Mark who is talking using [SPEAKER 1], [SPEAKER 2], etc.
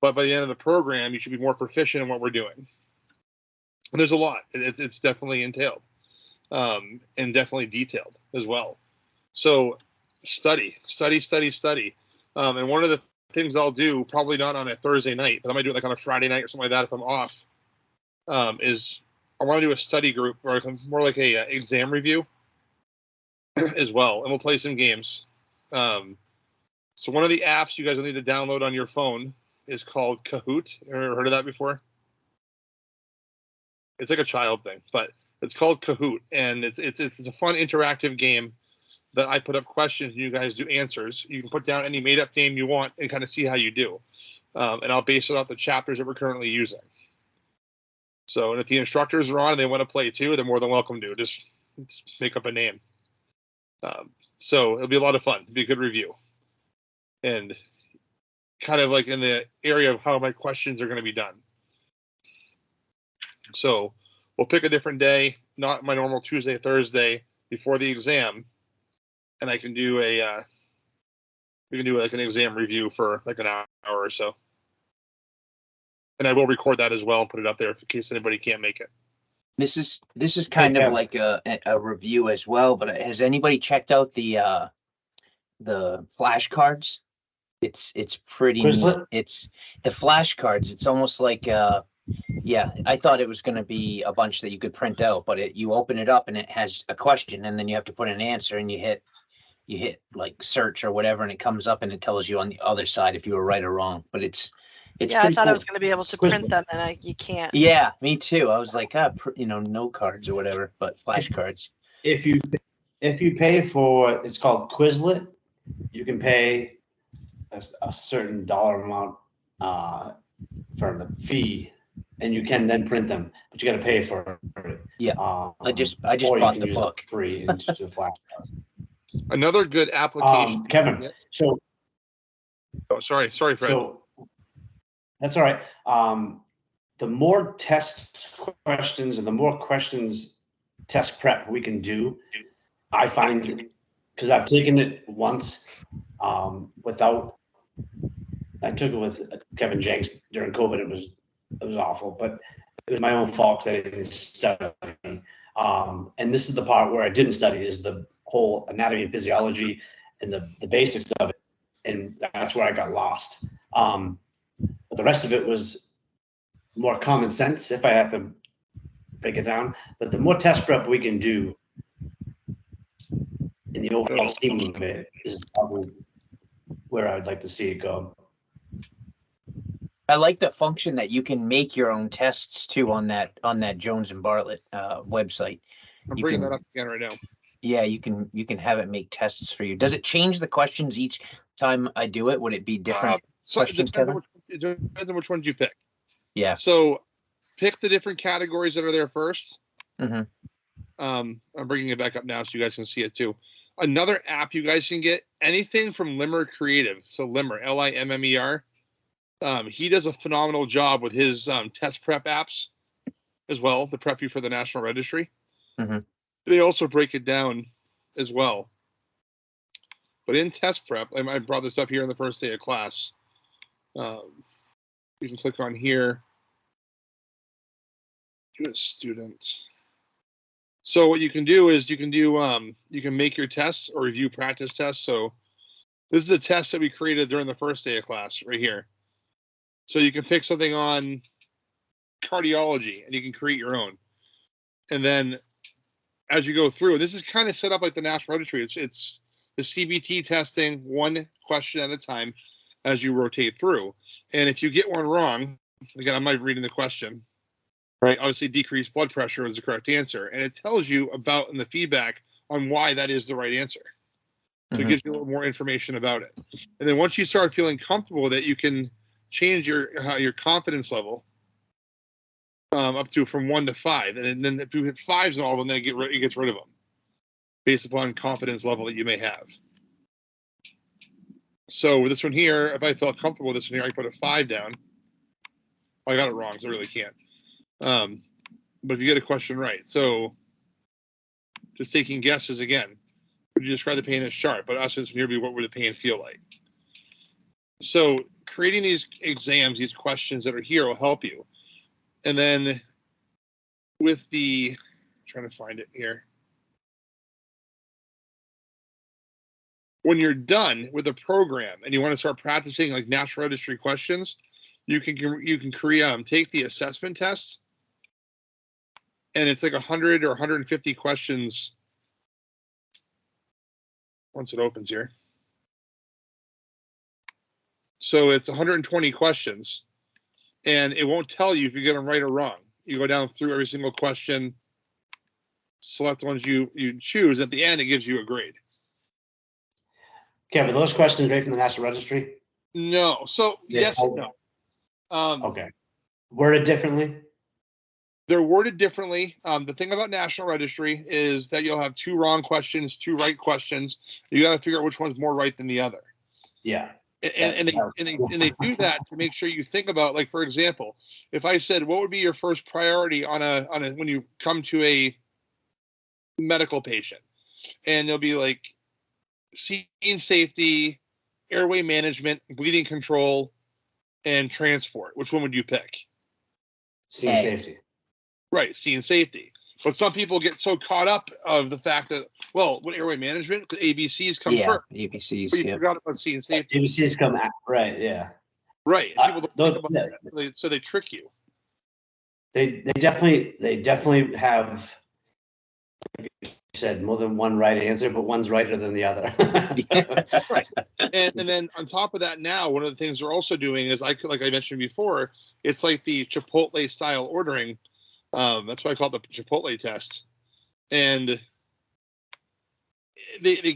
[SPEAKER 1] But by the end of the program, you should be more proficient in what we're doing. And there's a lot. It's definitely entailed, and definitely detailed as well. So study. And one of the things I'll do, probably not on a Thursday night, but I might do it like on a Friday night or something like that if I'm off, is I want to do a study group or more like a exam review as well, and we'll play some games. So one of the apps you guys will need to download on your phone is called Kahoot. Ever heard of that before? It's like a child thing, but it's called Kahoot, and it's a fun interactive game that I put up questions and you guys do answers. You can put down any made up name you want and kind of see how you do. And I'll base it off the chapters that we're currently using. So, and if the instructors are on and they want to play too, they're more than welcome to. Just make up a name. So it'll be a lot of fun. It'll be a good review. And kind of like in the area of how my questions are going to be done. So we'll pick a different day, not my normal Tuesday, Thursday before the exam. And I can do we can do like an exam review for like an hour or so. And I will record that as well and put it up there in case anybody can't make it.
[SPEAKER 2] This is kind of like a review as well, but has anybody checked out the flashcards? It's pretty neat. It's the flashcards. It's almost like yeah, I thought it was going to be a bunch that you could print out, but you open it up and it has a question, and then you have to put an answer, and you hit like search or whatever, and it comes up and it tells you on the other side if you were right or wrong. But it's
[SPEAKER 3] yeah, I thought I was going to be able to print them, and you can't.
[SPEAKER 2] Yeah, me too. I was like, no cards or whatever, but flashcards.
[SPEAKER 4] If you pay for, it's called Quizlet, you can pay a certain dollar amount for the fee, and you can then print them, but you got to pay for it.
[SPEAKER 2] Yeah, I just bought the book
[SPEAKER 4] free and just do a flashcard.
[SPEAKER 1] Another good application,
[SPEAKER 4] Kevin. So,
[SPEAKER 1] sorry, Fred.
[SPEAKER 4] So that's all right. The more test questions and the more questions test prep we can do, I find, because I've taken it once without. I took it with Kevin Jenks during COVID. It was awful, but it was my own fault because I didn't study. And this is the part where I didn't study, is the whole anatomy and physiology and the basics of it, and that's where I got lost. But the rest of it was more common sense, if I have to break it down. But the more test prep we can do in the overall scheme of it is probably where I'd like to see it go.
[SPEAKER 2] I like the function that you can make your own tests too on that Jones and Bartlett website.
[SPEAKER 1] I'm bringing that up again right now.
[SPEAKER 2] Yeah, you can have it make tests for you. Does it change the questions each time I do it? Would it be different questions, Kevin?
[SPEAKER 1] It depends on which ones you pick.
[SPEAKER 2] Yeah.
[SPEAKER 1] So pick the different categories that are there first.
[SPEAKER 2] Mm-hmm.
[SPEAKER 1] I'm bringing it back up now so you guys can see it too. Another app you guys can get, anything from Limmer Creative. So Limmer, Limmer. He does a phenomenal job with his test prep apps as well to prep you for the National Registry.
[SPEAKER 2] Mm-hmm.
[SPEAKER 1] They also break it down as well. But in test prep, I brought this up here in the first day of class. You can click on here. Good student. So what you can do is you can make your tests or review practice tests. So this is a test that we created during the first day of class right here. So you can pick something on cardiology and you can create your own. And then as you go through, this is kind of set up like the National Registry. It's the CBT testing one question at a time as you rotate through. And if you get one wrong, again, I'm not reading the question, right? Obviously, decreased blood pressure is the correct answer. And it tells you about in the feedback on why that is the right answer. So it gives you a little more information about it. And then once you start feeling comfortable that you can change your confidence level up to from 1 to 5. And then if you hit 5s and all of them, then it gets rid of them based upon confidence level that you may have. So with this one here, if I felt comfortable with this one here, I put a 5 down. Oh, I got it wrong, so I really can't. But if you get a question right, so just taking guesses again, would you describe the pain as sharp? But also this one here would be, what would the pain feel like? So creating these exams, these questions that are here will help you. And then with the, trying to find it here. When you're done with the program and you want to start practicing like National Registry questions, you can take the assessment tests, and it's like 100 or 150 questions once it opens here. So it's 120 questions, and it won't tell you if you get them right or wrong. You go down through every single question, select the ones you choose. At the end, it gives you a grade.
[SPEAKER 4] Kevin, those questions right from the National Registry?
[SPEAKER 1] No. So yes and no.
[SPEAKER 4] Okay. Worded differently?
[SPEAKER 1] They're worded differently. The thing about National Registry is that you'll have 2 wrong questions, 2 right questions. You got to figure out which one's more right than the other.
[SPEAKER 4] Yeah.
[SPEAKER 1] And they do that to make sure you think about, like, for example, if I said, what would be your first priority on a when you come to a medical patient, and they'll be like scene safety, airway management, bleeding control, and transport. Which one would you pick?
[SPEAKER 4] Scene safety.
[SPEAKER 1] Right, scene safety. But some people get so caught up of the fact that, well, with airway management, ABCs come first.
[SPEAKER 2] ABCs.
[SPEAKER 1] But you forgot about scene safety.
[SPEAKER 4] ABCs come out, right? Yeah.
[SPEAKER 1] Right. People don't think about that, so they trick you.
[SPEAKER 4] They definitely have, like you said, more than one right answer, but one's righter than the other.
[SPEAKER 1] Right. And then on top of that, now one of the things we're also doing is, like I mentioned before, it's like the Chipotle style ordering. That's why I call it the Chipotle test. And they